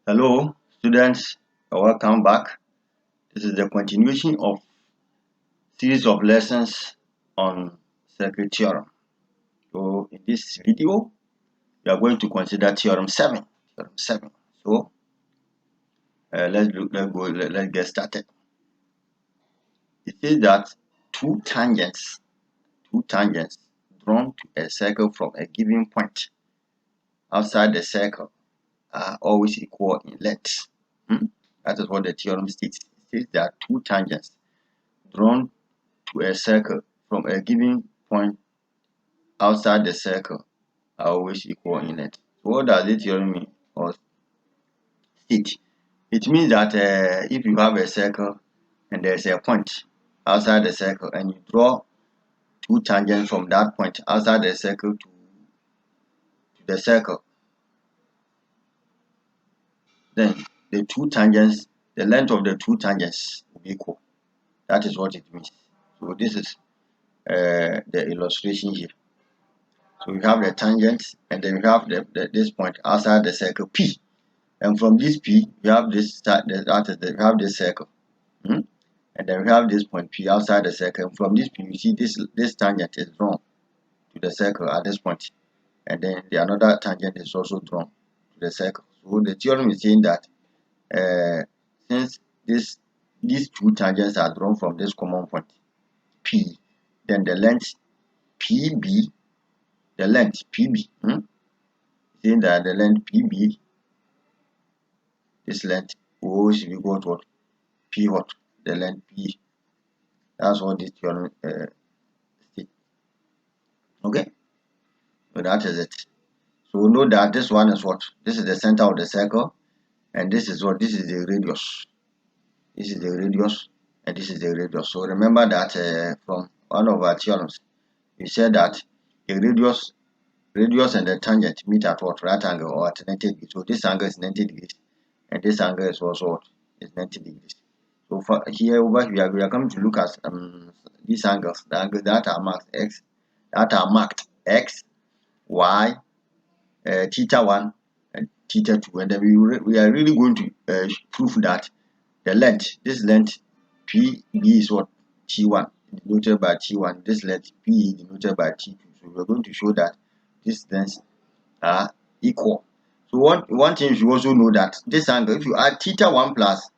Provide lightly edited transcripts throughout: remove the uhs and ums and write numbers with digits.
Hello, students. Welcome back. This is the continuation of series of lessons on circle theorem. So, in this video, we are going to consider theorem 7. Theorem 7. So, let's get started. It says that two tangents drawn to a circle from a given point outside the circle are always equal in length. That is what the theorem states. It says that two tangents drawn to a circle from a given point outside the circle are always equal in length. So what does the theorem mean or state? It means that if you have a circle and there's a point outside the circle and you draw two tangents from that point outside the circle to the circle, then the length of the two tangents will be equal. That is what it means. So this is the illustration here. So we have the tangent and then we have this point outside the circle P. And from this P, we have this we have this circle. And then we have this point P outside the circle. And from this P, you see this tangent is drawn to the circle at this point. And then the another tangent is also drawn to the circle. So the theorem is saying that since these two tangents are drawn from this common point P, then the length PB, saying that the length PB, this length will always be equal to what? P what? The length P. That's what this theorem states. Okay? So that is it. So we know that this one is what? This is the center of the circle, and this is what? This is the radius. This is the radius, and this is the radius. So remember that from one of our theorems, we said that the radius and the tangent meet at what? Right angle or at 90 degrees. So this angle is 90 degrees, and this angle is also what? Is 90 degrees. So for here over here, we are going to look at these angles, the angles that are marked X, Y, theta 1, and theta 2, and then we are really going to prove that the length, this length PB is what? T1, denoted by T1. This length P is denoted by T2. So we are going to show that these lengths are equal. So one thing you also know that this angle, if you add theta 1 plus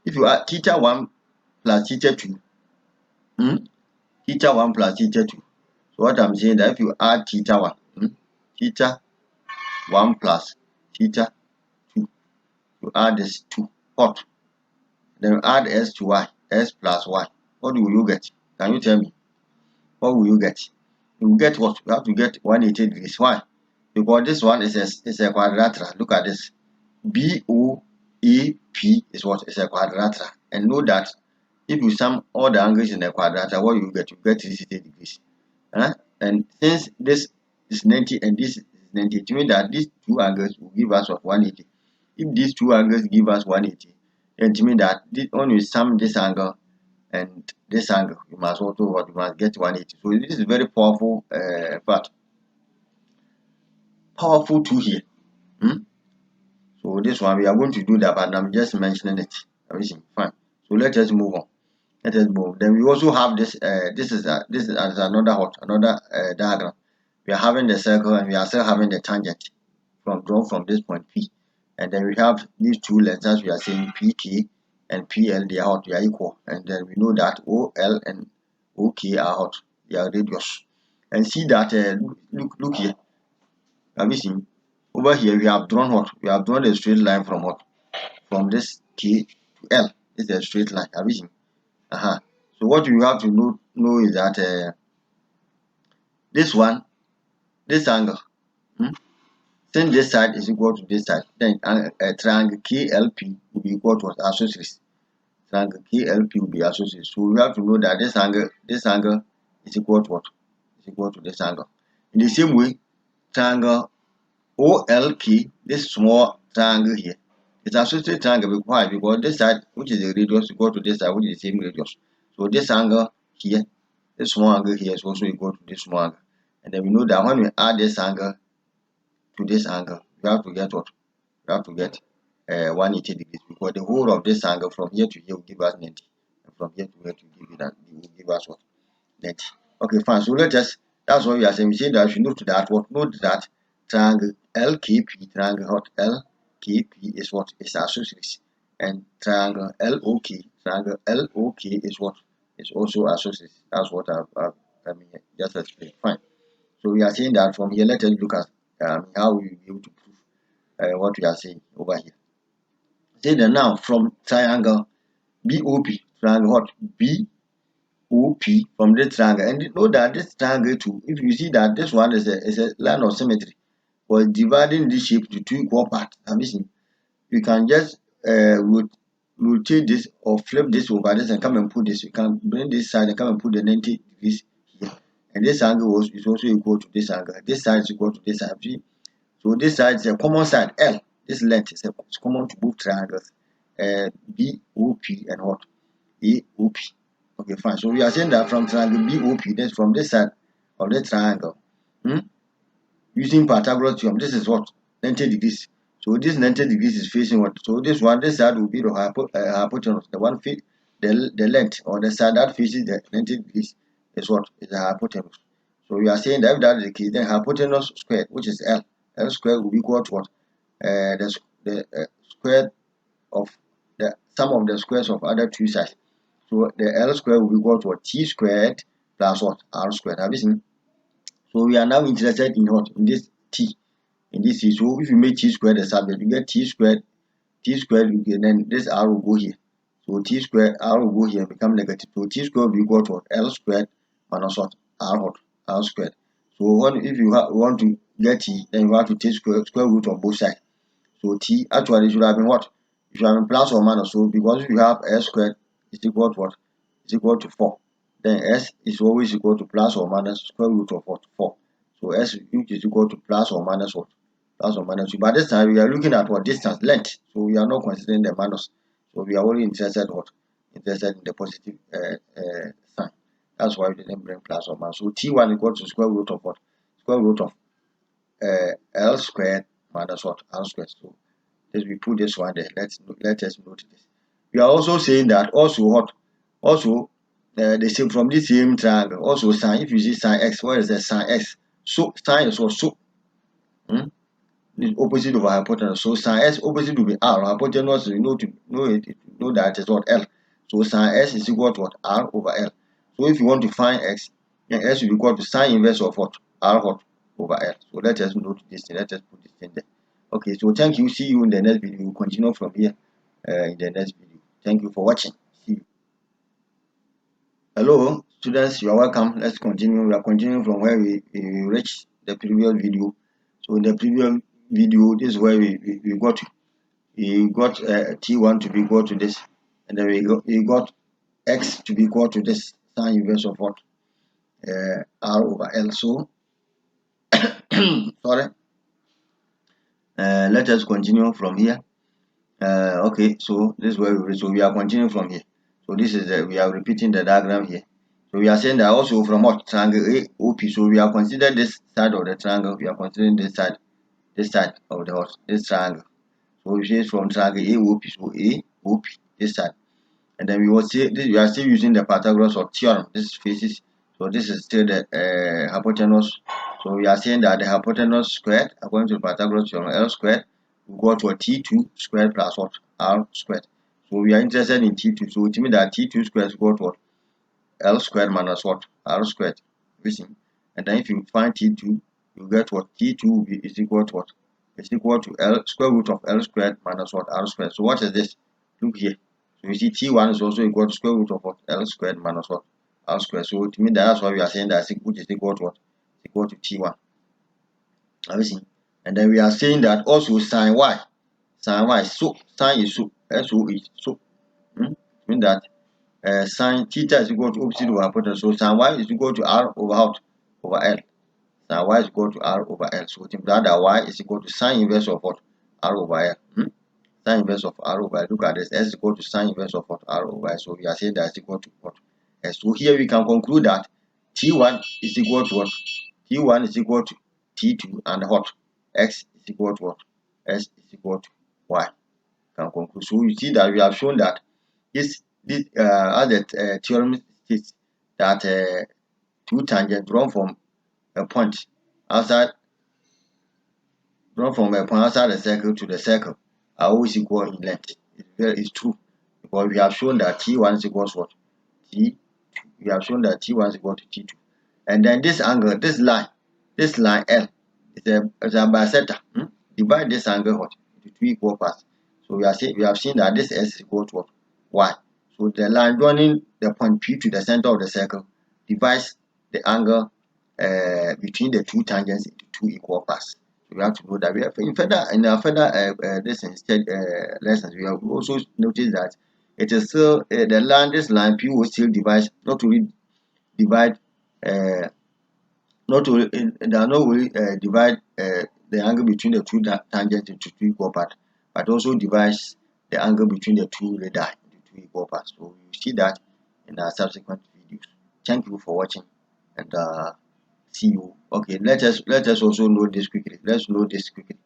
theta 1 plus theta 2, theta 1 plus theta 2. So what I'm saying that if you add theta 1 plus theta 2, you add this 2, what? Then you add s to y, s plus y. What will you get? Can you tell me? What will you get? You will get what? You have to get 180 degrees. Why? Because this one is a quadrilateral. Look at this. BOAP is what? Is a quadrilateral. And know that if you sum all the angles in the quadrilateral, what you get? You get 360 degrees. And since this is 90 and this is 90, it means that these two angles will give us 180. If these two angles give us 180, then it means that when you sum this angle and this angle, you must get 180. So this is very powerful powerful tool here. So this one we are going to do that, but I'm just mentioning it. Everything fine. So let us move on. Then we also have this. This is another diagram. We are having the circle and we are still having the tangent drawn from this point P, and then we have these two lengths as we are saying PK and PL. They are equal, and then we know that OL and OK are hot. They are radius. And see that look here. Have you seen? Over here we have drawn what? We have drawn a straight line from what? From this K to L. This is a straight line. Have you seen? So what you have to know is that this angle, since this side is equal to this side, then a triangle KLP will be equal to isosceles. Triangle KLP will be isosceles. So we have to know that this angle is equal to what? Is equal to this angle. In the same way, triangle OLK, this small triangle here, it's associated triangle. Why? Because this side, which is the radius, equal to this side, which is the same radius. So this angle here, this small angle here is also equal to this small angle. And then we know that when we add this angle to this angle, we have to get what? We have to get 180 degrees, because the whole of this angle from here to here will give us 90, and from here to here to give us what? 90. Okay, fine. So let us, that's what we are saying. We say that we note that what? Note that triangle LKP, triangle what? LKP is what? Is isosceles. And triangle LOK is what? Is also isosceles. That's what I mean, just explained. Fine. So we are saying that from here, let us look at how we will be able to prove what we are saying over here. Say that now from triangle BOP, triangle what? BOP, from this triangle, and know that this triangle too, if you see that this one is a line of symmetry, but dividing this shape to two equal parts, I mean, you can just rotate this or flip this over this and come and put this. You can bring this side and come and put the 90 degrees here. And this angle is also equal to this angle. This side is equal to this side. So this side is a common side, L. This length is common to both triangles, BOP and what? AOP. Okay, fine. So we are saying that from triangle BOP, that's from this side of the triangle. Using Pythagoras theorem, this is what? 90 degrees. So this 90 degrees is facing what? So this side will be the hypotenuse. The one feet, the length or the side that faces the 90 degrees is what? Is the hypotenuse. So we are saying that if that is the case, then hypotenuse squared, which is L squared will be equal to what? The square of the sum of the squares of other two sides. So the L squared will be equal to what? T squared plus what? R squared. Have you seen? So we are now interested in what? In this T. In this T. So if you make T squared the subject, you get T squared, and then this R will go here. So T squared, R will go here and become negative. So T squared will be equal to what? L squared minus what? R squared. So if you want to get T, then you have to take square root of both sides. So T actually should have been what? It should have been plus or minus. So because if you have S squared is equal to what? Is equal to 4. Then S is always equal to plus or minus square root of what? 4. So S which is equal to plus or minus what? Plus or minus 2. But this time we are looking at what? Distance, length. So we are not considering the minus. So we are only interested what? Interested in the positive sign. That's why we didn't bring plus or minus. So T1 equal to square root of what? Square root of L squared minus what? R squared. So we put this one there. Let us note this. We are also saying that also what? Also the same from this same triangle. Also sine. If you see sine x, what is the sine x? So sine is what? So the opposite of hypotenuse. So sine s opposite will be r. Hypotenuse, you know that is what? L. So sine s is equal to what? R over L. So if you want to find x, then s will be equal to sine inverse of what? R what? Over L. So let us note this thing. Let us put this thing there. Okay, so thank you. See you in the next video. We'll continue from here in the next video. Thank you for watching. See you. Hello, students. You are welcome. Let's continue. We are continuing from where we reached the previous video. So in the previous video, this is where we got T1 to be equal to this, and then we got X to be equal to this sine inverse of what? R over L. So sorry. Let us continue from here. Okay, so this is where we are continuing from here. So this is we are repeating the diagram here. So we are saying that also from what? Triangle AOP. So we are considering this side of the triangle. We are considering this side of the horse, this triangle. So we say from triangle AOP. So AOP, this side. And then we will say this. We are still using the Pythagoras or theorem. This faces. So this is still the hypotenuse. So we are saying that the hypotenuse squared, according to the Pythagoras theorem, L squared will go to a T2 squared plus what? R squared. So we are interested in T2. So it means that T2 squared is equal to what? L squared minus what? R squared. And then if you find T2, you get what? T2 is equal to what? It's equal to L square root of L squared minus what? R squared. So what is this? Look here. So you see T1 is also equal to square root of what? L squared minus what? R squared. So it means that's why we are saying that which is equal to what? Equal to T1. Have you seen? And then we are saying that also sine y. Sine y. So sine is so. SOE. So it means that sine theta is equal to opposite over hypotenuse. So sine y is equal to R over what? Over L. Sine y is equal to R over L. So it means that y is equal to sine inverse of what? R over L. Sine inverse of R over L. Look at this. S is equal to sine inverse of what? R over L. So we are saying that is equal to what? S. So here we can conclude that T1 is equal to what? T1 is equal to T2 and what? X is equal to what? S is equal to Y. can conclude. So you see that we have shown that this as the theorem states that two tangents drawn from a point outside the circle to the circle are always equal in length. It's true, because we have shown that T1 is equals what? T. We have shown that T1 is equal to T2. And then this angle, this line L is a bisector. Divide this angle what? Into two equal parts. So we have seen that this S is equal to what? Y. So the line joining the point P to the center of the circle divides the angle between the two tangents into two equal parts. So we have to know that. We have in our further lessons, we have also noticed that it is still this line P will still divide, not only divide divide the angle between the two tangents into two equal parts, but also divides the angle between the two radii into two equal parts. So you see that in our subsequent videos. Thank you for watching, and see you. Okay, let us also know this quickly. Let's know this quickly,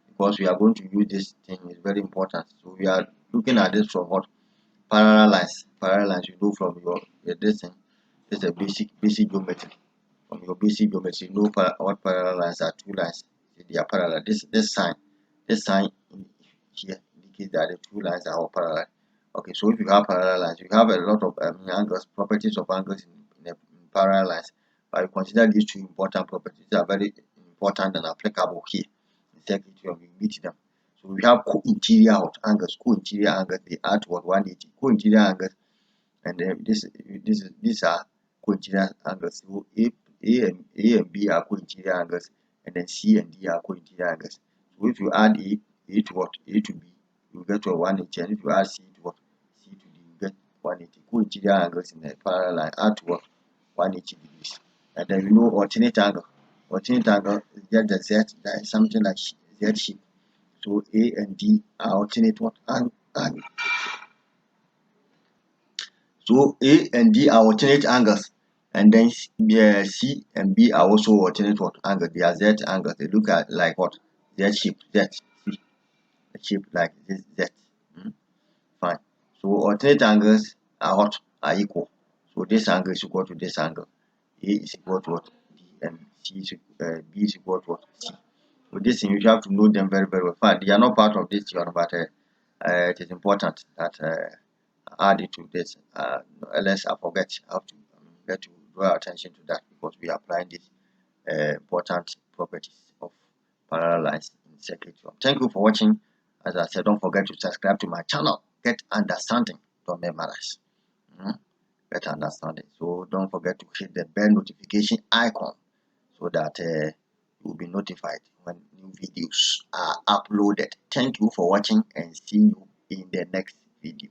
because we are going to use this thing. Is very important. So we are looking at this from what? Parallel lines. Parallel lines, you know, from your this thing. This is a basic geometry. From your basic geometry, you know what parallel lines are. Two lines, they are parallel. This sign here indicates that the two lines are all parallel. Okay, so if you have parallel lines, you have a lot of angles, properties of angles in parallel lines. But you consider these two important properties. They are very important and applicable here in circle theorem. You meet them. So we have co-interior angles. Co-interior angles, they add to 180. Co-interior angles, and these are co-interior angles. So A and B are co-interior angles, and then C and D are co-interior angles. So if you add A to what? A to B, you get to 180, and if you add C to what? C to D, you get 180. Co-interior angles in a parallel line add to what? 180 degrees. And then you know alternate angle. Alternate angle is just the Z, that is something like Z shape. So A and D are alternate what? Angle. So A and D are alternate angles, and then C and B are also alternate what? Angles. They are Z angles. They look at like what? Z shape. Z. See, a shape like this Z. Fine. So alternate angles are what? Are equal. So this angle is equal to this angle. A is equal to what? D, and B is equal to what? C. So this thing you have to know them very well. Fine. They are not part of this theorem, but it is important that add it to this, unless I forget. I have to get to draw attention to that, because we are applying these important properties of parallel lines in circuit theorem. Thank you for watching. As I said, don't forget to subscribe to my channel. Get understanding, don't memorize. Get understanding. So don't forget to hit the bell notification icon, so that you will be notified when new videos are uploaded. Thank you for watching, and see you in the next video.